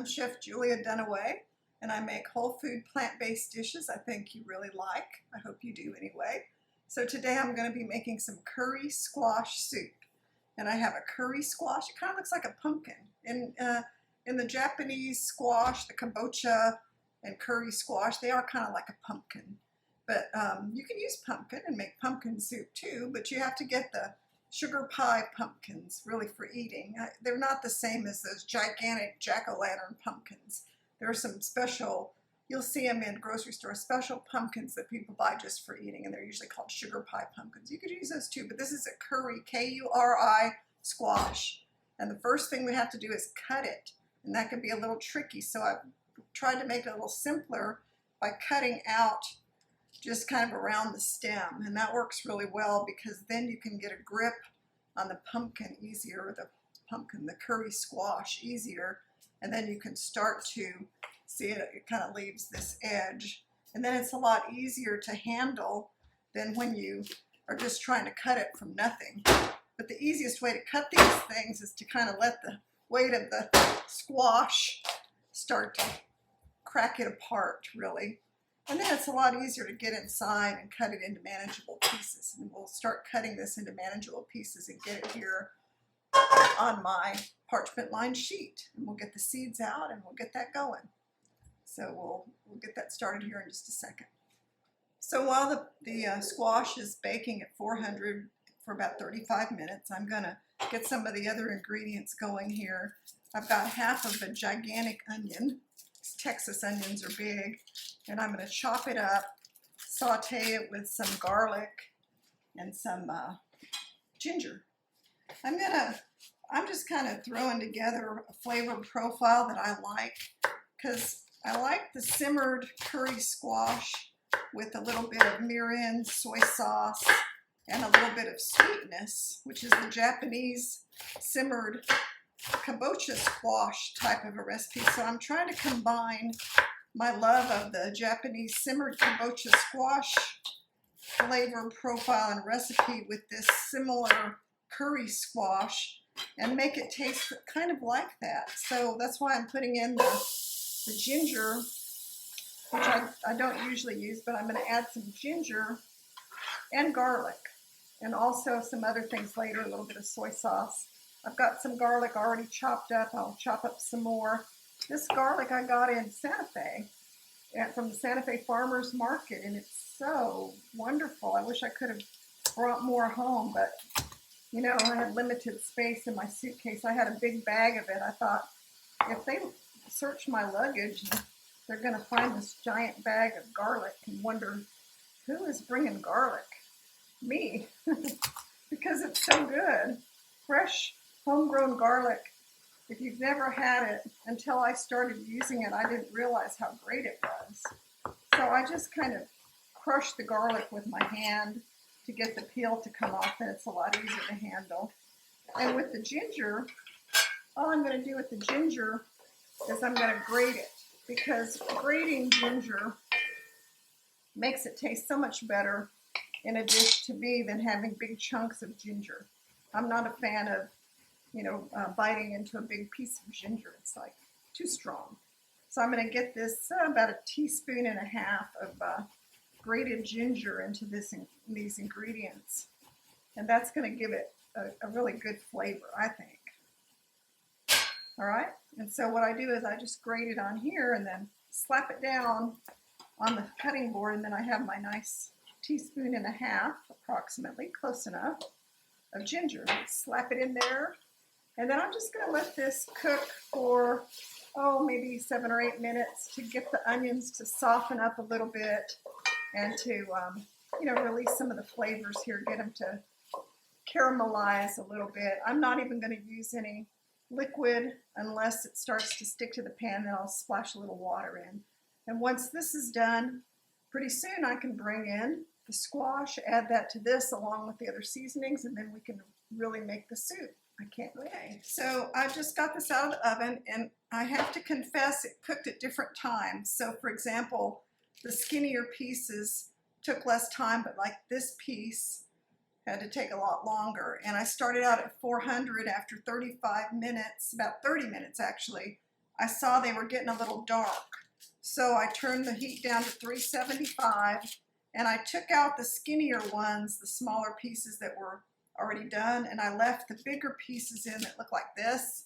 I'm Chef Julia Dunaway, and I make whole food plant-based dishes I think you really like. I hope you do anyway. So today I'm going to be making some curry squash soup. And I have a curry squash. It kind of looks like a pumpkin. In the Japanese squash, the kabocha and curry squash, they are kind of like a pumpkin. But you can use pumpkin and make pumpkin soup too, but you have to get the sugar pie pumpkins, really, for eating. They're not the same as those gigantic jack-o'-lantern pumpkins. There are some special, you'll see them in grocery stores, special pumpkins that people buy just for eating, and they're usually called sugar pie pumpkins. You could use those too, but this is a curry, K-U-R-I, squash. And the first thing we have to do is cut it, and that can be a little tricky, so I've tried to make it a little simpler by cutting out just kind of around the stem, and that works really well because then you can get a grip on the pumpkin easier, the curry squash easier, and then you can start to see it kind of leaves this edge, and then it's a lot easier to handle than when you are just trying to cut it from nothing. But the easiest way to cut these things is to kind of let the weight of the squash start to crack it apart, really. And then it's a lot easier to get inside and cut it into manageable pieces. And we'll start cutting this into manageable pieces and get it here on my parchment lined sheet. And we'll get the seeds out and we'll get that going. So we'll get that started here in just a second. So while the squash is baking at 400 for about 35 minutes, I'm going to get some of the other ingredients going here. I've got half of a gigantic onion. Texas onions are big, and I'm going to chop it up, saute it with some garlic and some ginger. I'm just kind of throwing together a flavor profile that I like, because I like the simmered curry squash with a little bit of mirin, soy sauce, and a little bit of sweetness, which is the Japanese simmered kabocha squash type of a recipe. So I'm trying to combine my love of the Japanese simmered kabocha squash flavor profile and recipe with this similar curry squash and make it taste kind of like that. So that's why I'm putting in the ginger, which I don't usually use, but I'm going to add some ginger and garlic and also some other things later, a little bit of soy sauce. I've got some garlic already chopped up. I'll chop up some more. This garlic I got in Santa Fe, from the Santa Fe Farmers Market, and it's so wonderful. I wish I could have brought more home, but you know, I had limited space in my suitcase. I had a big bag of it. I thought, if they search my luggage, they're going to find this giant bag of garlic and wonder, who is bringing garlic? Me. Because it's so good. Fresh homegrown garlic. If you've never had it, until I started using it, I didn't realize how great it was. So I just kind of crushed the garlic with my hand to get the peel to come off, and it's a lot easier to handle. And with the ginger, all I'm going to do with the ginger is I'm going to grate it, because grating ginger makes it taste so much better in a dish to me than having big chunks of ginger. I'm not a fan of biting into a big piece of ginger. It's like too strong. So I'm going to get this about a teaspoon and a half of grated ginger into these ingredients. And that's going to give it a really good flavor, I think. All right. And so what I do is I just grate it on here and then slap it down on the cutting board. And then I have my nice teaspoon and a half, approximately, close enough, of ginger. Slap it in there. And then I'm just going to let this cook for, maybe 7 or 8 minutes to get the onions to soften up a little bit and to, release some of the flavors here, get them to caramelize a little bit. I'm not even going to use any liquid unless it starts to stick to the pan, then I'll splash a little water in. And once this is done, pretty soon I can bring in the squash, add that to this along with the other seasonings, and then we can really make the soup. I can't wait. Okay, so I just got this out of the oven, and I have to confess it cooked at different times. So for example, the skinnier pieces took less time, but like this piece had to take a lot longer. And I started out at 400 after 35 minutes, about 30 minutes actually, I saw they were getting a little dark. So I turned the heat down to 375, and I took out the skinnier ones, the smaller pieces that were already done, and I left the bigger pieces in that look like this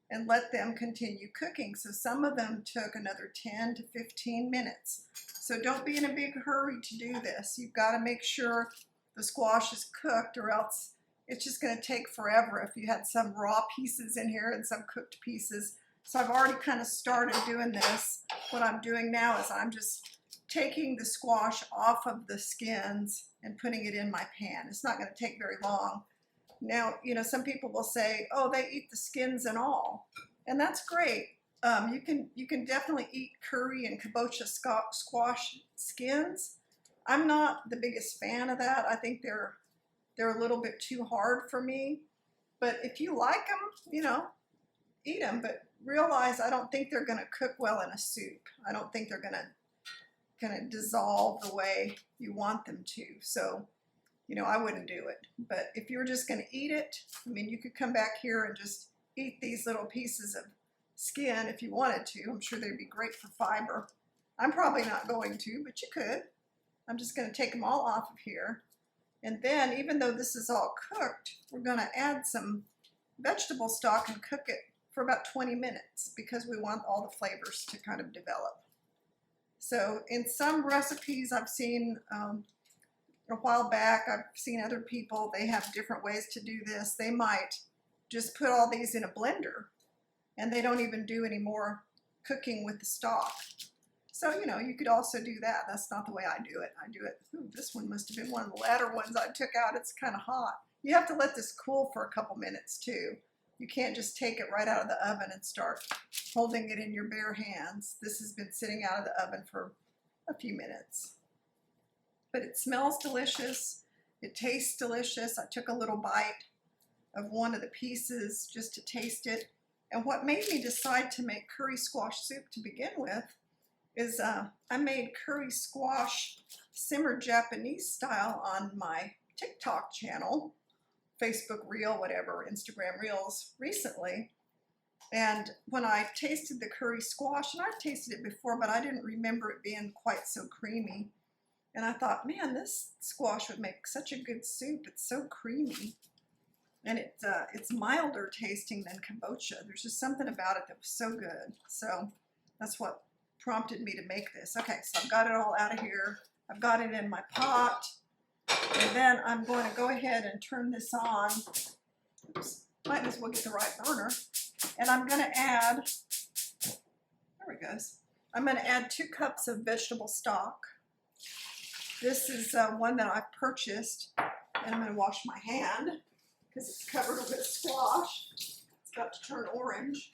and let them continue cooking. So some of them took another 10 to 15 minutes. So don't be in a big hurry to do this. You've got to make sure the squash is cooked, or else it's just going to take forever if you had some raw pieces in here and some cooked pieces. So I've already kind of started doing this. What I'm doing now is I'm just taking the squash off of the skins and putting it in my pan. It's not going to take very long. Now, you know, some people will say, oh, they eat the skins and all, and that's great. You can definitely eat curry and kabocha squash skins. I'm not the biggest fan of that. I think they're a little bit too hard for me. But if you like them, you know, eat them. But realize I don't think they're going to cook well in a soup. I don't think they're going to dissolve the way you want them to. So, you know, I wouldn't do it. But if you're just going to eat it, I mean, you could come back here and just eat these little pieces of skin if you wanted to. I'm sure they'd be great for fiber. I'm probably not going to, but you could. I'm just going to take them all off of here. And then, even though this is all cooked, we're going to add some vegetable stock and cook it for about 20 minutes because we want all the flavors to kind of develop. So in some recipes I've seen a while back, I've seen other people, they have different ways to do this. They might just put all these in a blender and they don't even do any more cooking with the stock. So, you know, you could also do that. That's not the way I do it. I do it, ooh, this one must have been one of the latter ones I took out. It's kind of hot. You have to let this cool for a couple minutes too. You can't just take it right out of the oven and start holding it in your bare hands. This has been sitting out of the oven for a few minutes. But it smells delicious. It tastes delicious. I took a little bite of one of the pieces just to taste it. And what made me decide to make curry squash soup to begin with is I made curry squash simmered Japanese style on my TikTok channel, Facebook Reel, whatever, Instagram Reels recently. And when I tasted the curry squash, and I've tasted it before, but I didn't remember it being quite so creamy. And I thought, man, this squash would make such a good soup. It's so creamy. And it's milder tasting than kabocha. There's just something about it that was so good. So that's what prompted me to make this. Okay, so I've got it all out of here. I've got it in my pot. And then I'm going to go ahead and turn this on. Oops, might as well get the right burner. And I'm going to add, there it goes. I'm going to add 2 cups of vegetable stock. This is one that I've purchased, and I'm going to wash my hand because it's covered with squash. It's got to turn orange.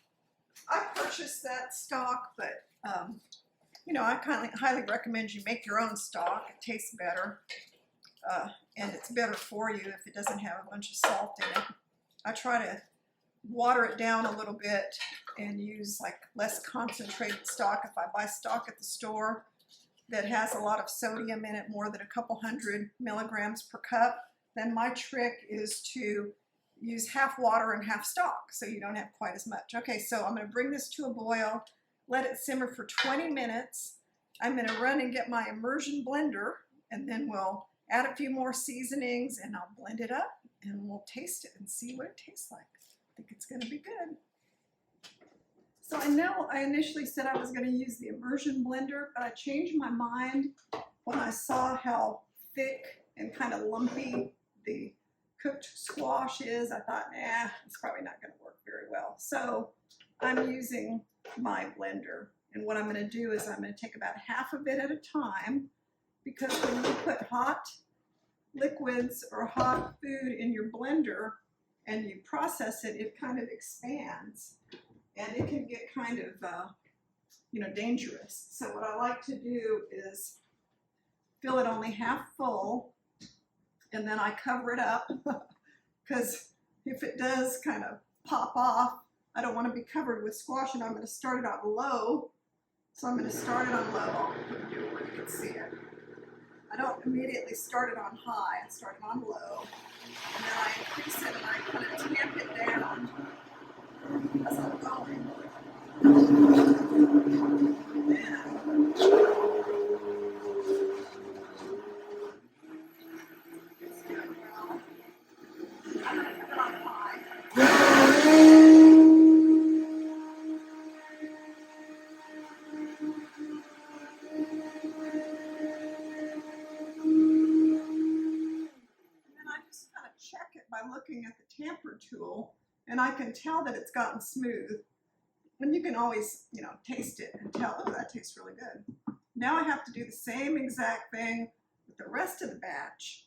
I purchased that stock, but you know, I highly recommend you make your own stock. It tastes better, and it's better for you if it doesn't have a bunch of salt in it. I try to water it down a little bit and use like less concentrated stock. If I buy stock at the store that has a lot of sodium in it, more than a couple hundred milligrams per cup, then my trick is to use half water and half stock so you don't have quite as much. Okay, so I'm going to bring this to a boil, let it simmer for 20 minutes. I'm going to run and get my immersion blender, and then we'll add a few more seasonings and I'll blend it up and we'll taste it and see what it tastes like. I think it's going to be good. So I know I initially said I was going to use the immersion blender, but I changed my mind when I saw how thick and kind of lumpy the cooked squash is. I thought, nah, it's probably not going to work very well. So I'm using my blender. And what I'm going to do is I'm going to take about half of it at a time, because when you put hot liquids or hot food in your blender and you process it, it kind of expands. And it can get kind of, you know, dangerous. So what I like to do is fill it only half full, and then I cover it up, because if it does kind of pop off, I don't want to be covered with squash, and I'm going to start it on low. So I'm going to start it on low. I'll put it here where you can see it. I don't immediately start it on high. I start it on low, and then I increase it and I kind of tamp it down as I'm going. Check it by looking at the tamper tool, and I can tell that it's gotten smooth. And you can always, taste it and tell, oh, that tastes really good. Now I have to do the same exact thing with the rest of the batch.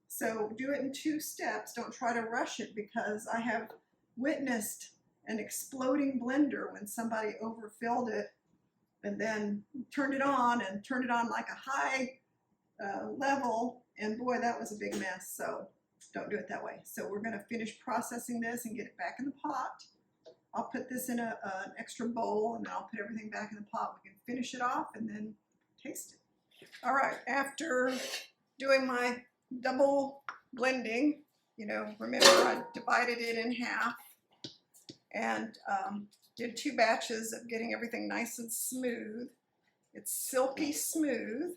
So do it in 2 steps. Don't try to rush it, because I have witnessed an exploding blender when somebody overfilled it and then turned it on like a high level, and boy, that was a big mess. So don't do it that way. So we're going to finish processing this and get it back in the pot. I'll put this in an extra bowl, and then I'll put everything back in the pot. We can finish it off and then taste it. All right, after doing my double blending, remember I divided it in half and did 2 batches of getting everything nice and smooth. It's silky smooth,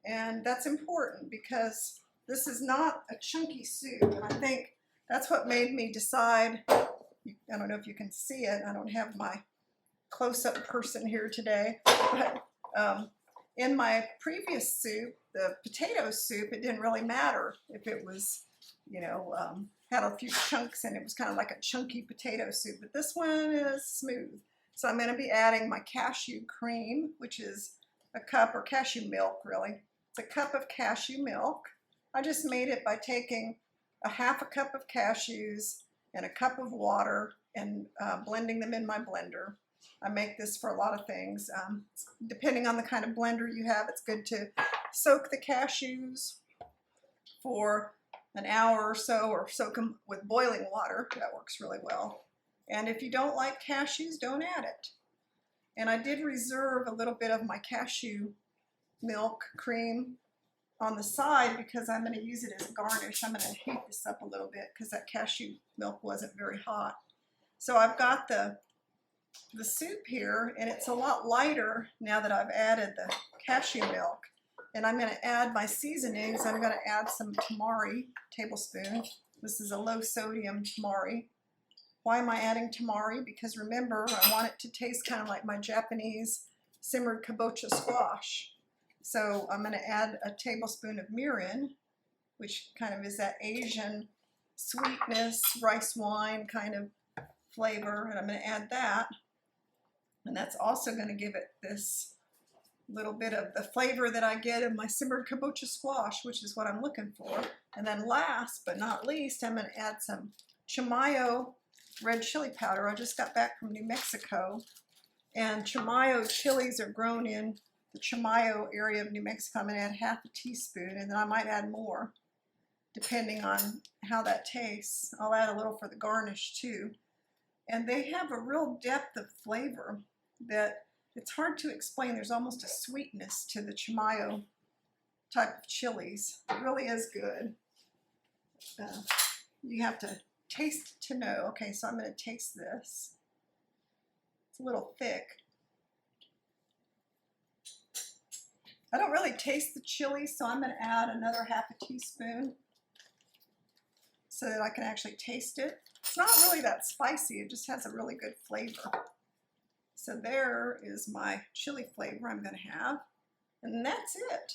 and that's important because this is not a chunky soup, and I think that's what made me decide. I don't know if you can see it. I don't have my close-up person here today, but in my previous soup, the potato soup, it didn't really matter if it was, had a few chunks and it was kind of like a chunky potato soup, but this one is smooth. So I'm going to be adding my cashew cream, which is a cup, or cashew milk really. It's a cup of cashew milk. I just made it by taking a half a cup of cashews and a cup of water and blending them in my blender. I make this for a lot of things. Depending on the kind of blender you have, it's good to soak the cashews for an hour or so, or soak them with boiling water. That works really well. And if you don't like cashews, don't add it. And I did reserve a little bit of my cashew milk cream on the side because I'm going to use it as a garnish. I'm going to heat this up a little bit because that cashew milk wasn't very hot. So I've got the soup here, and it's a lot lighter now that I've added the cashew milk. And I'm going to add my seasonings. I'm going to add some tamari, tablespoon. This is a low sodium tamari. Why am I adding tamari? Because remember, I want it to taste kind of like my Japanese simmered kabocha squash. So I'm going to add a tablespoon of mirin, which kind of is that Asian sweetness, rice wine kind of flavor, and I'm going to add that. And that's also going to give it this little bit of the flavor that I get in my simmered kabocha squash, which is what I'm looking for. And then last but not least, I'm going to add some Chimayo red chili powder. I just got back from New Mexico, and Chimayo chilies are grown in the Chimayo area of New Mexico. I'm going to add half a teaspoon, and then I might add more depending on how that tastes. I'll add a little for the garnish too. And they have a real depth of flavor that it's hard to explain. There's almost a sweetness to the Chimayo type of chilies. It really is good. You have to taste to know. Okay, so I'm going to taste this. It's a little thick. I don't really taste the chili, so I'm going to add another half a teaspoon so that I can actually taste it. It's not really that spicy, it just has a really good flavor. So there is my chili flavor I'm going to have, and that's it.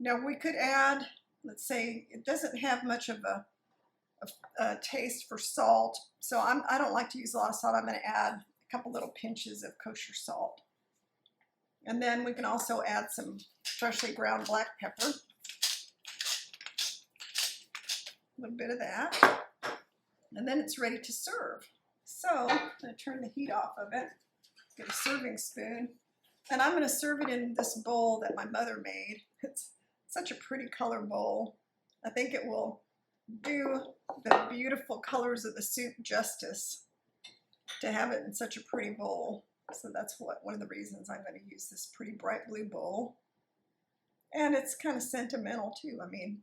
Now we could add, let's say, it doesn't have much of a taste for salt, so I don't like to use a lot of salt. I'm going to add a couple little pinches of kosher salt. And then we can also add some freshly ground black pepper. A little bit of that. And then it's ready to serve. So I'm going to turn the heat off of it. Get a serving spoon. And I'm going to serve it in this bowl that my mother made. It's such a pretty color bowl. I think it will do the beautiful colors of the soup justice to have it in such a pretty bowl. So that's one of the reasons I'm going to use this pretty bright blue bowl. And it's kind of sentimental too. I mean,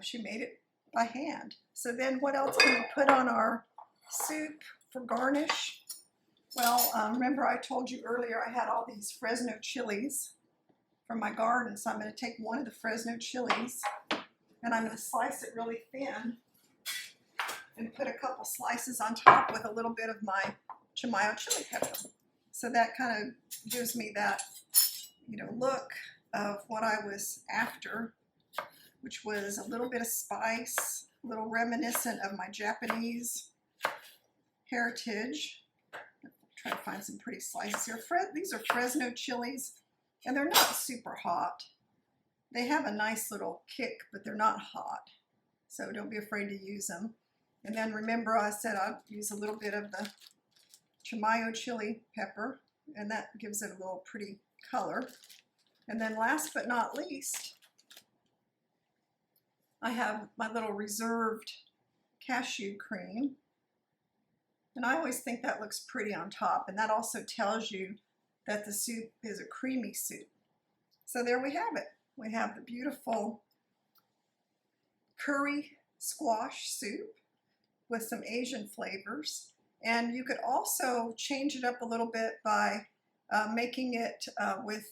she made it by hand. So then what else can we put on our soup for garnish? Well, remember I told you earlier I had all these Fresno chilies from my garden, so I'm going to take one of the Fresno chilies and I'm going to slice it really thin and put a couple slices on top with a little bit of my Chimayo chili pepper. So that kind of gives me that, look of what I was after, which was a little bit of spice, a little reminiscent of my Japanese heritage. Try to find some pretty slices here. These are Fresno chilies, and they're not super hot. They have a nice little kick, but they're not hot. So don't be afraid to use them. And then remember I said I'd use a little bit of the Chimayo chili pepper, and that gives it a little pretty color. And then last but not least, I have my little reserved cashew cream. And I always think that looks pretty on top, and that also tells you that the soup is a creamy soup. So there we have it. We have the beautiful Kuri Squash Soup with some Asian flavors. And you could also change it up a little bit by making it with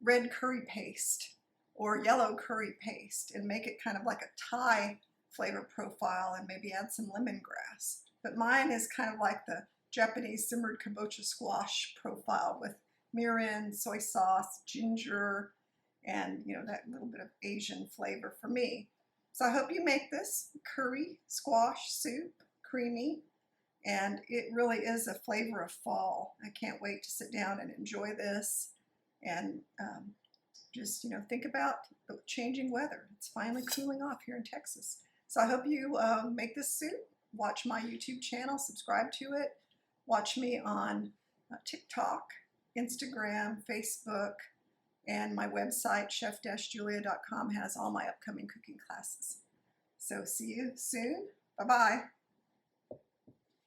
red curry paste or yellow curry paste, and make it kind of like a Thai flavor profile, and maybe add some lemongrass. But mine is kind of like the Japanese simmered kabocha squash profile with mirin, soy sauce, ginger, and that little bit of Asian flavor for me. So I hope you make this Kuri Squash Soup creamy, and it really is a flavor of fall. I can't wait to sit down and enjoy this, and just think about the changing weather. It's finally cooling off here in Texas. So I hope you make this soup. Watch my YouTube channel, subscribe to it. Watch me on TikTok, Instagram, Facebook, and my website, chef-julia.com, has all my upcoming cooking classes. So see you soon. Bye-bye.